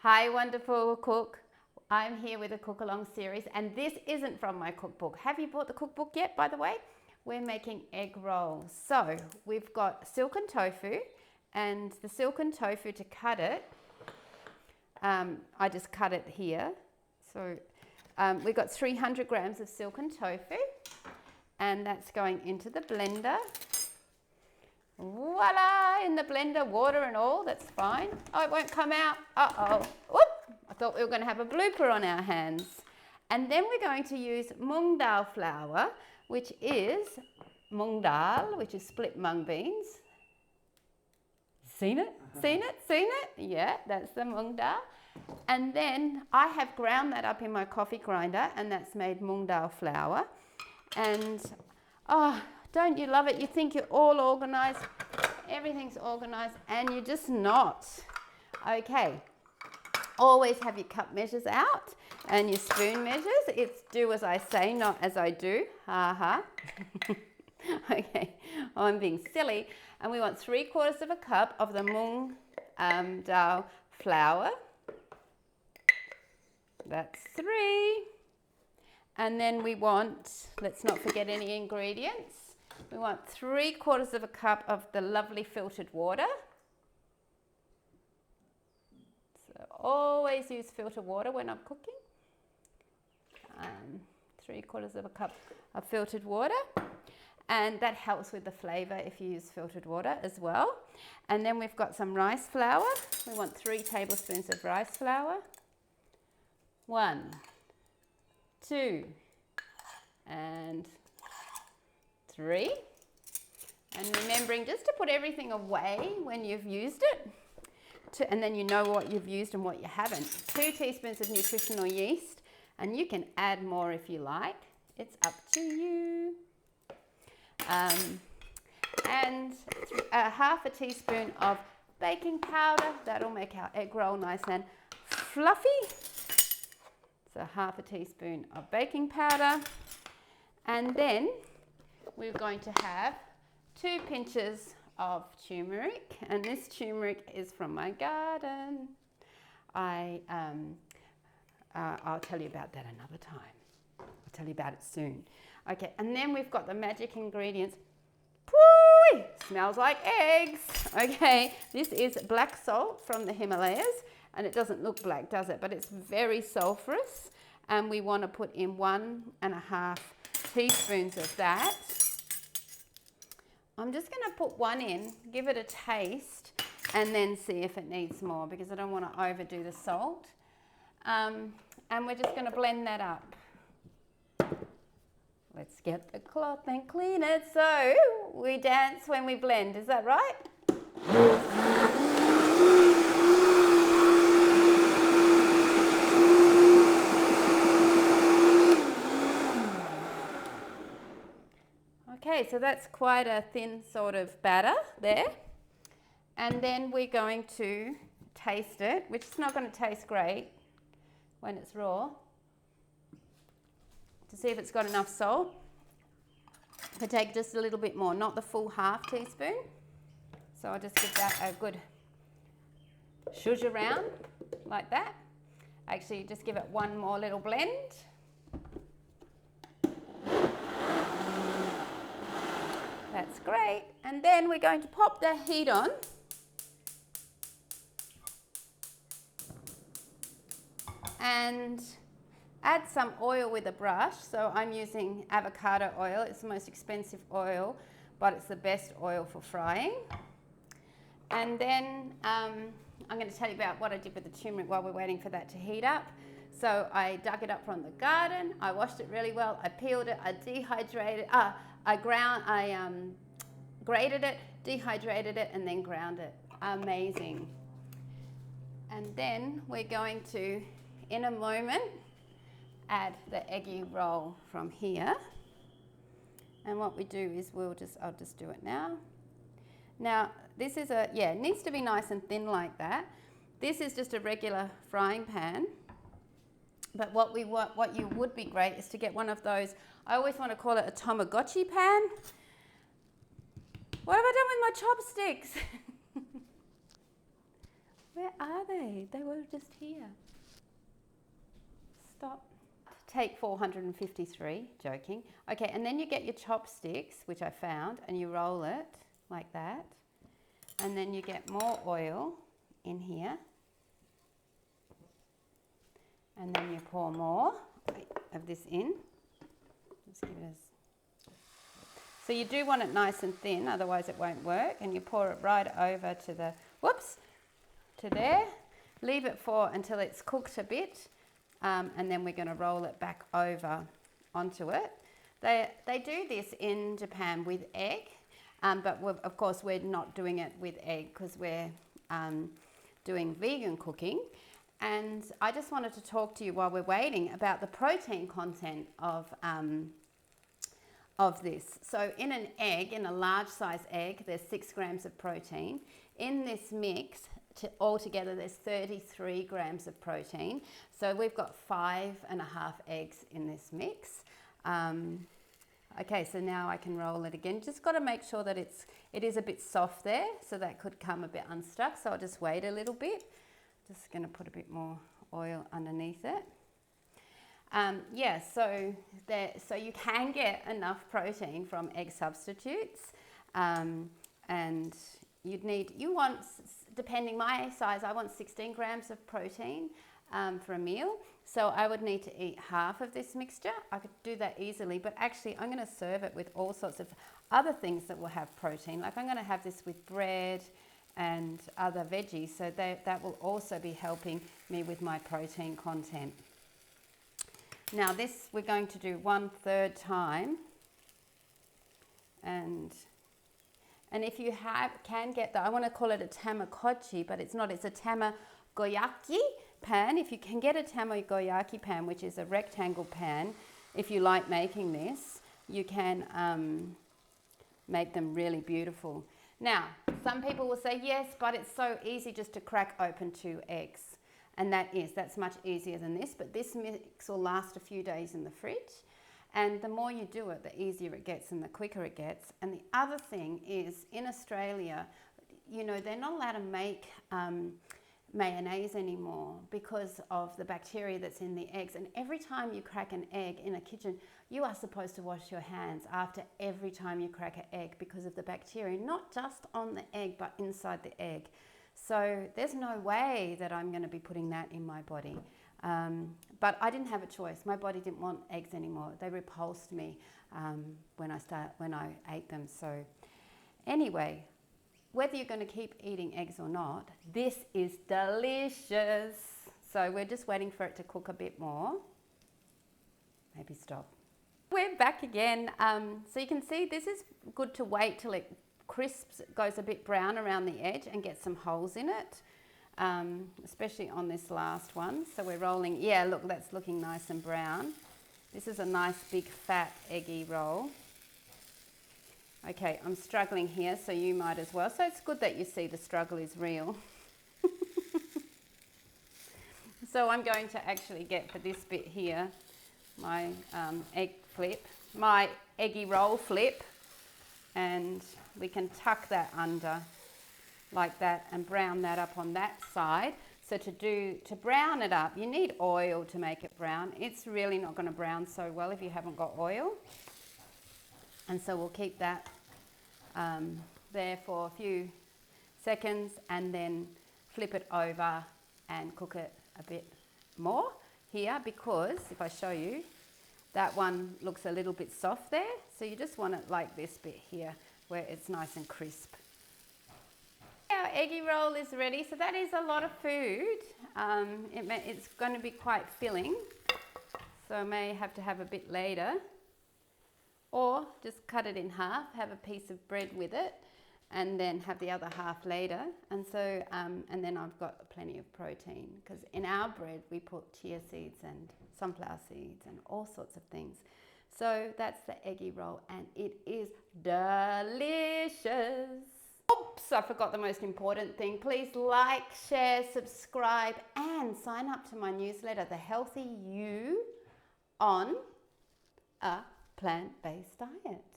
Hi, wonderful cook. I'm here with a cook along series, and this isn't from my cookbook. Have you bought the cookbook yet, by the way? We're making egg rolls. So we've got silken tofu, and the silken tofu, to cut it, I just cut it here. So we've got 300 grams of silken tofu, and that's going into the blender. Voila, in the blender, water and all, that's fine. Oh, it won't come out. Uh-oh. Whoop, I thought we were going to have a blooper on our hands. And then we're going to use Moong dal flour, which is Moong dal, which is split mung beans. Seen it? Seen it? Seen it? Yeah, that's the Moong dal. And then I have ground that up in my coffee grinder, and that's made Moong dal flour. And, oh, don't you love it? You think you're all organised, everything's organised, and you're just not. Okay, always have your cup measures out and your spoon measures. It's do as I say, not as I do. Ha ha. Okay, I'm being silly. And we want 3/4 cup of the Moong dal flour. That's 3. And then we want, let's not forget any ingredients. We want 3/4 cup of the lovely filtered water. So always use filtered water when I'm cooking. 3/4 cup of filtered water. And that helps with the flavour if you use filtered water as well. And then we've got some rice flour. We want 3 tablespoons of rice flour. 1, 2, and 3. And remembering just to put everything away when you've used it, and then you know what you've used and what you haven't. 2 teaspoons of nutritional yeast, and you can add more if you like. It's up to you. And half a teaspoon of baking powder. That'll make our egg roll nice and fluffy. So half a teaspoon of baking powder. And then we're going to have 2 pinches of turmeric, and this turmeric is from my garden. I'll tell you about that another time. I'll tell you about it soon. Okay, and then we've got the magic ingredients. Pooey! Smells like eggs. Okay, this is black salt from the Himalayas, and it doesn't look black, does it? But it's very sulfurous, and we want to put in 1.5 teaspoons of that. I'm just going to put 1 in, give it a taste, and then see if it needs more, because I don't want to overdo the salt. And we're just going to blend that up. Let's get the cloth and clean it. So we dance when we blend, is that right? Okay, so that's quite a thin sort of batter there. And then we're going to taste it, which is not going to taste great when it's raw, to see if it's got enough salt. I take just a little bit more, not the full half teaspoon. So I'll just give that a good shush around like that. Actually, just give it 1 more little blend. That's great. And then we're going to pop the heat on. And add some oil with a brush. So I'm using avocado oil. It's the most expensive oil, but it's the best oil for frying. And then I'm going to tell you about what I did with the turmeric while we're waiting for that to heat up. So I dug it up from the garden. I washed it really well. I peeled it. I dehydrated it. I grated it, dehydrated it, and then ground it. Amazing. And then we're going to, in a moment, add the eggy roll from here. And what we do is I'll just do it now. Now, this is it needs to be nice and thin like that. This is just a regular frying pan. But what you would be great is to get one of those, I always want to call it a tamagoyaki pan. What have I done with my chopsticks? Where are they? They were just here. Stop. Take 453, joking. Okay, and then you get your chopsticks, which I found, and you roll it like that. And then you get more oil in here. And then you pour more of this in. Let's give it so you do want it nice and thin, otherwise it won't work. And you pour it right over to the, to there. Leave it for until it's cooked a bit. And then we're going to roll it back over onto it. They do this in Japan with egg, but of course we're not doing it with egg because we're doing vegan cooking. And I just wanted to talk to you while we're waiting about the protein content of this. So in an egg, in a large size egg, there's 6 grams of protein. In this mix, altogether there's 33 grams of protein. So we've got 5.5 eggs in this mix. Okay, so now I can roll it again. Just got to make sure that it is a bit soft there, so that could come a bit unstuck. So I'll just wait a little bit. Just going to put a bit more oil underneath it. Yeah, so you can get enough protein from egg substitutes, and you want, depending my size, I want 16 grams of protein for a meal. So I would need to eat half of this mixture. I could do that easily, but actually I'm going to serve it with all sorts of other things that will have protein. Like I'm going to have this with bread and other veggies, so that will also be helping me with my protein content. Now this we're going to do 1/3 time, and if you can get I want to call it a tamagoyaki, but it's not, it's a tamagoyaki pan. If you can get a tamagoyaki pan, which is a rectangle pan, if you like making this, you can make them really beautiful. Now, some people will say, yes, but it's so easy just to crack open 2 eggs. And that's much easier than this, but this mix will last a few days in the fridge. And the more you do it, the easier it gets and the quicker it gets. And the other thing is, in Australia, you know, they're not allowed to make mayonnaise anymore because of the bacteria that's in the eggs. And every time you crack an egg in a kitchen, you are supposed to wash your hands after every time you crack an egg because of the bacteria, not just on the egg, but inside the egg. So there's no way that I'm going to be putting that in my body. But I didn't have a choice. My body didn't want eggs anymore. They repulsed me when I ate them. So anyway, whether you're going to keep eating eggs or not, this is delicious. So we're just waiting for it to cook a bit more. Maybe stop. We're back again. So you can see this is good to wait till it crisps, goes a bit brown around the edge and get some holes in it, especially on this last one. So we're rolling, yeah, look, that's looking nice and brown. This is a nice big fat eggy roll. Okay, I'm struggling here, so you might as well. So it's good that you see the struggle is real. So I'm going to actually get for this bit here my my eggy roll flip, and we can tuck that under like that and brown that up on that side. So to brown it up, you need oil to make it brown. It's really not going to brown so well if you haven't got oil. And so we'll keep that there for a few seconds and then flip it over and cook it a bit more here, because if I show you, that one looks a little bit soft there. So you just want it like this bit here where it's nice and crisp. Our eggy roll is ready. So that is a lot of food. It's going to be quite filling. So I may have to have a bit later. Or just cut it in half, have a piece of bread with it, and then have the other half later. And so, and then I've got plenty of protein, because in our bread we put chia seeds and sunflower seeds and all sorts of things. So that's the eggy roll, and it is delicious. Oops, I forgot the most important thing. Please like, share, subscribe, and sign up to my newsletter, The Healthy You, on a plant-based diet.